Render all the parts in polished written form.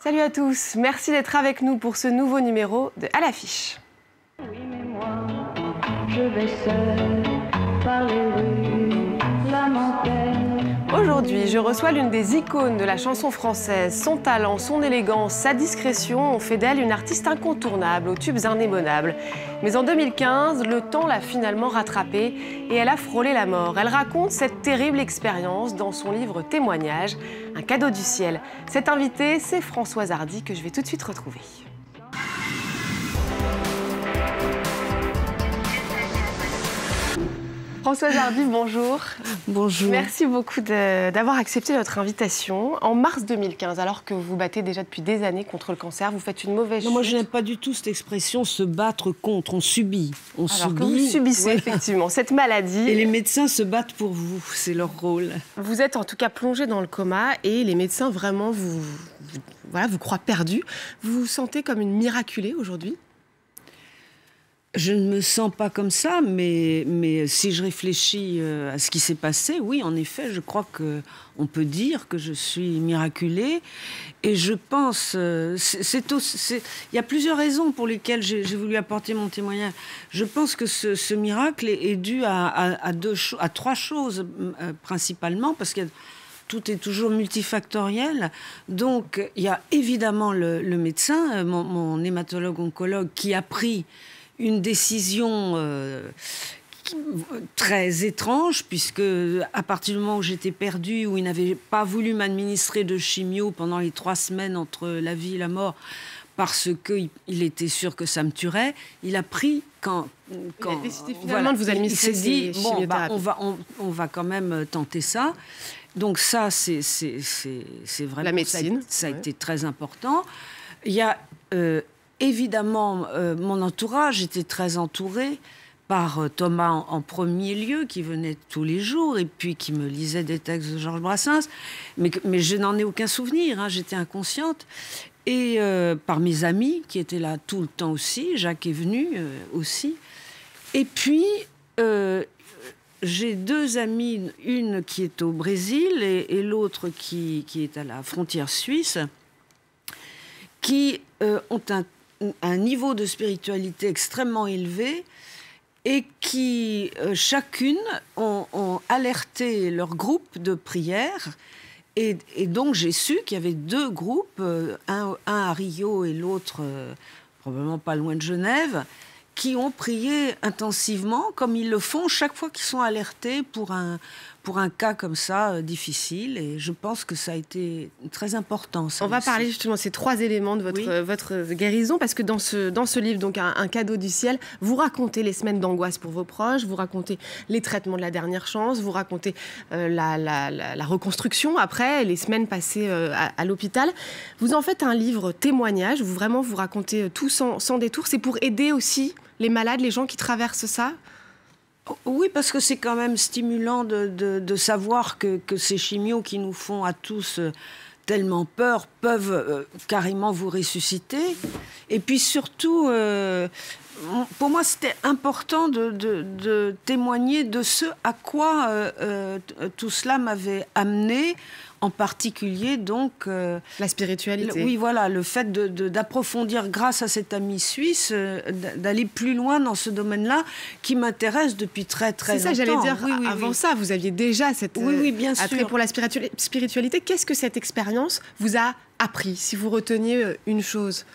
Salut à tous, merci d'être avec nous pour ce nouveau numéro de À l'affiche. Oui, mais moi, je vais seule par les rues, lamenter. Aujourd'hui, je reçois l'une des icônes de la chanson française. Son talent, son élégance, sa discrétion ont fait d'elle une artiste incontournable, aux tubes indémodables. Mais en 2015, le temps l'a finalement rattrapée et elle a frôlé la mort. Elle raconte cette terrible expérience dans son livre Témoignage, un cadeau du ciel. Cette invitée, c'est Françoise Hardy que je vais tout de suite retrouver. Françoise Hardy, bonjour. Bonjour. Merci beaucoup d'avoir accepté notre invitation. En mars 2015, alors que vous battez déjà depuis des années contre le cancer, vous faites une mauvaise chute. Moi, je n'aime pas du tout cette expression « se battre contre ». On subit. Alors que vous subissez effectivement cette maladie. Et les médecins se battent pour vous, c'est leur rôle. Vous êtes en tout cas plongé dans le coma et les médecins vraiment vous croient perdu. Vous vous sentez comme une miraculée aujourd'hui ? Je ne me sens pas comme ça, mais si je réfléchis à ce qui s'est passé, oui, en effet, je crois qu'on peut dire que je suis miraculée. Et je pense... il y a plusieurs raisons pour lesquelles j'ai voulu apporter mon témoignage. Je pense que ce miracle est dû à trois choses, principalement, parce que tout est toujours multifactoriel. Donc, il y a évidemment le médecin, mon hématologue-oncologue, qui a pris une décision très étrange, puisque à partir du moment où j'étais perdue, où il n'avait pas voulu m'administrer de chimio pendant les 3 semaines entre la vie et la mort, parce qu'il était sûr que ça me tuerait, il a pris il a décidé finalement de vous administrer. Il s'est dit on va quand même tenter ça. Donc ça, c'est vraiment la médecine. Ça a été très important. Il y a évidemment, mon entourage était très entouré par Thomas en premier lieu, qui venait tous les jours et puis qui me lisait des textes de Georges Brassens. Mais je n'en ai aucun souvenir, hein, j'étais inconsciente. Et par mes amis, qui étaient là tout le temps aussi. Jacques est venu aussi. Et puis, j'ai 2 amies, une qui est au Brésil et l'autre qui est à la frontière suisse, qui ont un niveau de spiritualité extrêmement élevé et qui, chacune, ont alerté leur groupe de prière. Et donc, j'ai su qu'il y avait 2 groupes, un à Rio et l'autre, probablement pas loin de Genève, qui ont prié intensivement, comme ils le font chaque fois qu'ils sont alertés pour un cas comme ça, difficile. Et je pense que ça a été très important. On va parler justement de ces 3 éléments de votre guérison, parce que dans ce livre, donc un cadeau du ciel, vous racontez les semaines d'angoisse pour vos proches, vous racontez les traitements de la dernière chance, vous racontez la reconstruction après, les semaines passées à l'hôpital. Vous en faites un livre témoignage, où vraiment vous racontez tout sans détour. C'est pour aider aussi les malades, les gens qui traversent ça ? Oui, parce que c'est quand même stimulant de savoir que ces chimios qui nous font à tous tellement peur peuvent carrément vous ressusciter. Et puis surtout, pour moi, c'était important de témoigner de ce à quoi tout cela m'avait amené. En particulier, donc... la spiritualité. Oui, voilà, le fait d'approfondir, grâce à cet ami suisse, d'aller plus loin dans ce domaine-là, qui m'intéresse depuis très, très longtemps. C'est ça, j'allais dire. Avant ça, vous aviez déjà cet bien attrait sûr. pour la spiritualité. Qu'est-ce que cette expérience vous a appris, si vous reteniez une chose ?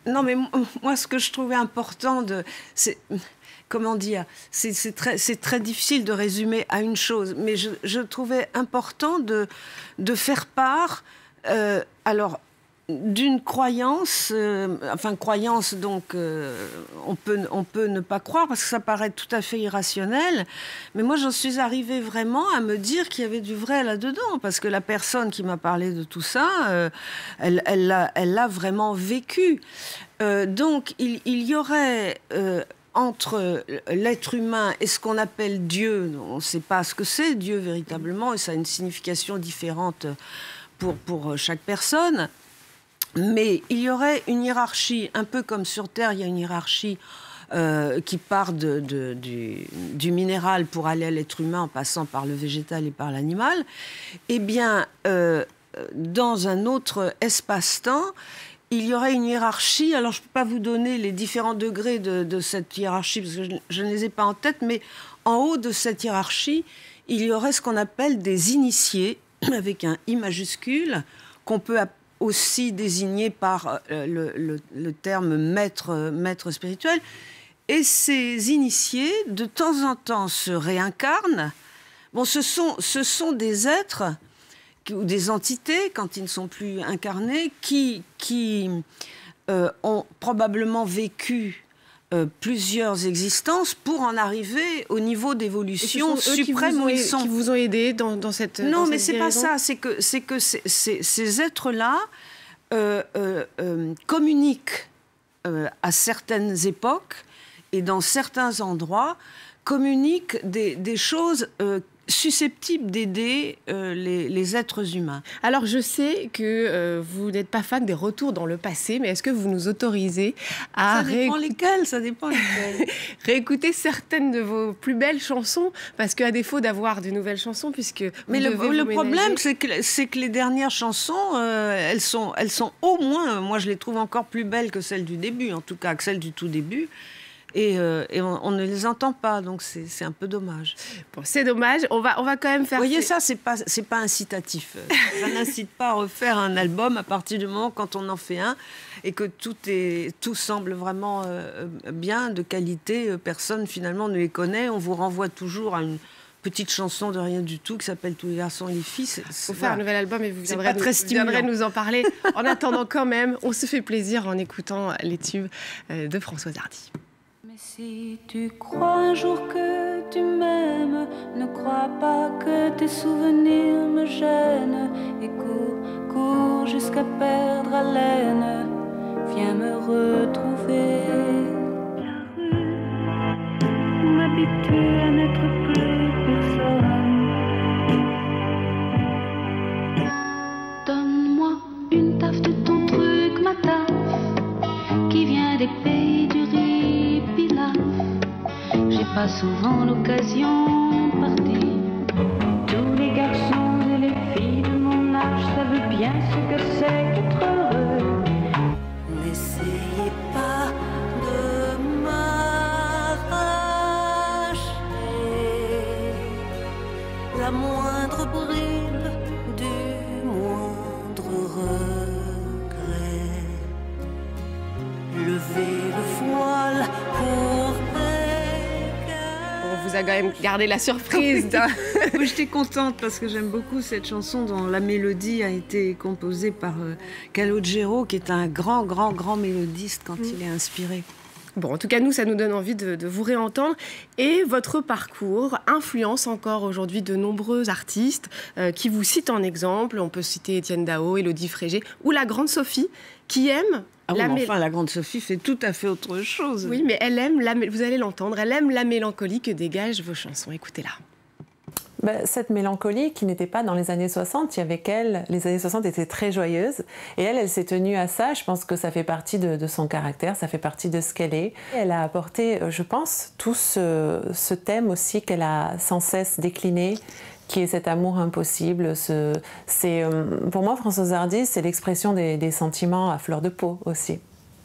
Non, mais moi, ce que je trouvais important, c'est... Comment dire, c'est très difficile de résumer à une chose, mais je trouvais important de faire part, d'une croyance, croyance, donc on peut ne pas croire parce que ça paraît tout à fait irrationnel, mais moi j'en suis arrivée vraiment à me dire qu'il y avait du vrai là-dedans, parce que la personne qui m'a parlé de tout ça, elle l'a vraiment vécu. Donc il y aurait... entre l'être humain et ce qu'on appelle Dieu, on ne sait pas ce que c'est Dieu véritablement, et ça a une signification différente pour chaque personne. Mais il y aurait une hiérarchie, un peu comme sur Terre, il y a une hiérarchie qui part du minéral pour aller à l'être humain en passant par le végétal et par l'animal. Eh bien, dans un autre espace-temps, il y aurait une hiérarchie. Alors, je ne peux pas vous donner les différents degrés de cette hiérarchie, parce que je ne les ai pas en tête, mais en haut de cette hiérarchie, il y aurait ce qu'on appelle des initiés, avec un I majuscule, qu'on peut aussi désigner par le terme maître spirituel. Et ces initiés, de temps en temps, se réincarnent. Bon, ce sont des êtres ou des entités, quand ils ne sont plus incarnés, qui ont probablement vécu plusieurs existences pour en arriver au niveau d'évolution suprême où ils sont. Qui vous ont aidé dans cette Non, dans mais cette c'est pas guérison? ça. C'est que ces êtres-là communiquent à certaines époques et dans certains endroits, communiquent des choses susceptibles d'aider les êtres humains. Alors, je sais que vous n'êtes pas fan des retours dans le passé, mais est-ce que vous nous autorisez à Ça dépend lesquels. réécouter certaines de vos plus belles chansons? Parce qu'à défaut d'avoir de nouvelles chansons, puisque Mais le problème, c'est que les dernières chansons, elles sont au moins, moi je les trouve encore plus belles que celles du début, en tout cas que celles du tout début. Et on ne les entend pas, donc c'est un peu dommage. Bon, c'est dommage. On va quand même faire... Vous voyez, ça, c'est pas incitatif. Ça n'incite pas à refaire un album à partir du moment quand on en fait un et que tout semble vraiment bien, de qualité. Personne, finalement, ne les connaît. On vous renvoie toujours à une petite chanson de rien du tout qui s'appelle Tous les garçons et les filles. Il faut faire un nouvel album et vous viendrez nous en parler. En attendant, quand même, on se fait plaisir en écoutant les tubes de Françoise Hardy. Mais si tu crois un jour que tu m'aimes, ne crois pas que tes souvenirs me gênent. Et cours jusqu'à perdre haleine, viens me retrouver. La rue m'habitue à n'être plus personne. Donne-moi une taffe de ton truc, ma taffe, qui vient des pays du riz pilaf. J'ai pas souvent l'occasion de partir. Tous les garçons et les filles de mon âge savent bien ce que c'est qu'être heureux. N'essayez pas de m'arracher la moindre bribe du moindre regret. Levez le voile pour On vous a quand même gardé la surprise. J'étais contente parce que j'aime beaucoup cette chanson dont la mélodie a été composée par Calogero, qui est un grand mélodiste quand il est inspiré. Bon, en tout cas, nous, ça nous donne envie de vous réentendre. Et votre parcours influence encore aujourd'hui de nombreux artistes qui vous citent en exemple. On peut citer Étienne Dao, Élodie Frégé ou la grande Sophie, qui aime... la grande Sophie fait tout à fait autre chose. Oui, mais elle aime, vous allez l'entendre, elle aime la mélancolie que dégagent vos chansons. Écoutez-la. Cette mélancolie qui n'était pas dans les années 60, il y avait qu'elle, les années 60 étaient très joyeuses, et elle s'est tenue à ça. Je pense que ça fait partie de son caractère, ça fait partie de ce qu'elle est. Elle a apporté, je pense, tout ce thème aussi qu'elle a sans cesse décliné, qui est cet amour impossible. Pour moi, Françoise Hardy, c'est l'expression des sentiments à fleur de peau aussi.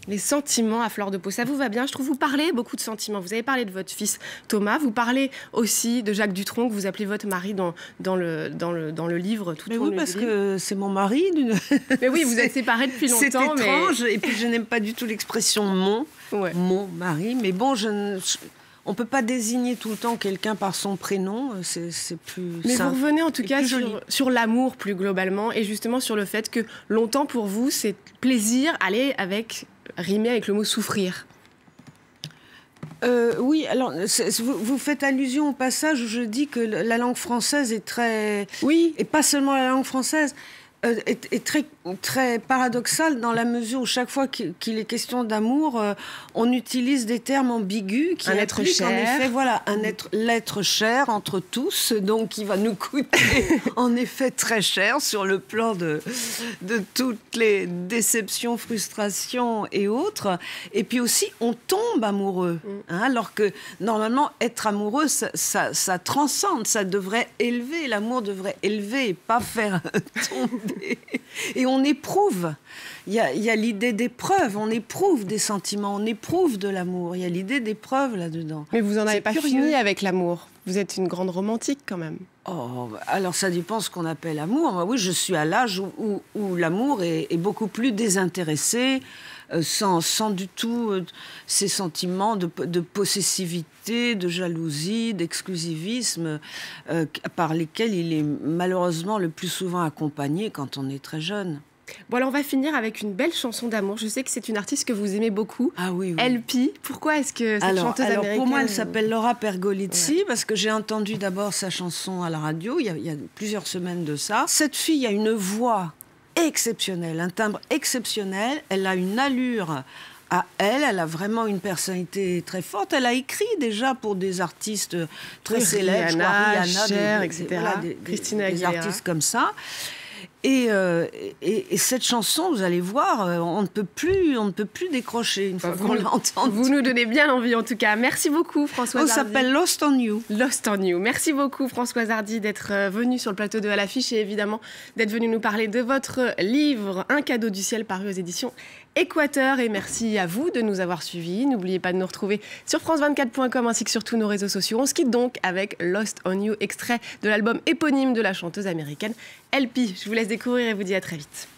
Les sentiments à fleur de peau, ça vous va bien? Je trouve que vous parlez beaucoup de sentiments. Vous avez parlé de votre fils Thomas, vous parlez aussi de Jacques Dutronc, que vous appelez votre mari dans le livre. Mais oui, parce que c'est mon mari. Mais oui, vous êtes séparés depuis longtemps. C'est étrange, et puis je n'aime pas du tout l'expression mon mari. Mais bon, on ne peut pas désigner tout le temps quelqu'un par son prénom, c'est plus Mais simple. vous revenez en tout cas sur l'amour plus globalement, et justement sur le fait que longtemps pour vous, c'est plaisir rimer avec le mot souffrir. Oui, alors vous faites allusion au passage où je dis que la langue française est très... Oui. Et pas seulement la langue française, est très très paradoxal dans la mesure où chaque fois qu'il est question d'amour, on utilise des termes ambigus qui être cher. En effet, voilà, l'être cher entre tous, donc qui va nous coûter en effet très cher sur le plan de toutes les déceptions, frustrations et autres. Et puis aussi, on tombe amoureux, hein, alors que normalement, être amoureux, ça transcende, ça devrait élever, l'amour devrait élever et pas faire tomber. Et on éprouve. Il y a l'idée d'épreuve, on éprouve des sentiments, on éprouve de l'amour. Il y a l'idée d'épreuve là-dedans. Mais vous n'en avez pas fini avec l'amour. Vous êtes une grande romantique quand même. Oh, alors ça dépend ce qu'on appelle amour. Oui, je suis à l'âge où l'amour est beaucoup plus désintéressé, sans du tout ces sentiments de possessivité, de jalousie, d'exclusivisme, par lesquels il est malheureusement le plus souvent accompagné quand on est très jeune. Bon, alors on va finir avec une belle chanson d'amour. Je sais que c'est une artiste que vous aimez beaucoup. Ah oui, oui. LP. Pourquoi est-ce que cette chanteuse américaine... Pour moi, elle s'appelle Laura Pergolizzi, parce que j'ai entendu d'abord sa chanson à la radio, il y a plusieurs semaines de ça. Cette fille a une voix exceptionnelle, un timbre exceptionnel. Elle a une allure à elle a vraiment une personnalité très forte. Elle a écrit déjà pour des artistes très célèbres, Rihanna, Cher, etc. Voilà, Christina Aguilera. Des artistes comme ça. Et cette chanson, vous allez voir, on ne peut plus décrocher une fois qu'on l'a entendue. Vous nous donnez bien l'envie en tout cas. Merci beaucoup Françoise Hardy. Ça s'appelle Lost on You. Lost on You. Merci beaucoup Françoise Hardy d'être venue sur le plateau de À l'affiche et évidemment d'être venue nous parler de votre livre Un cadeau du ciel paru aux éditions Équateur. Et merci à vous de nous avoir suivis. N'oubliez pas de nous retrouver sur france24.com ainsi que sur tous nos réseaux sociaux. On se quitte donc avec Lost on You, extrait de l'album éponyme de la chanteuse américaine LP. Je vous laisse découvrir et vous dis à très vite.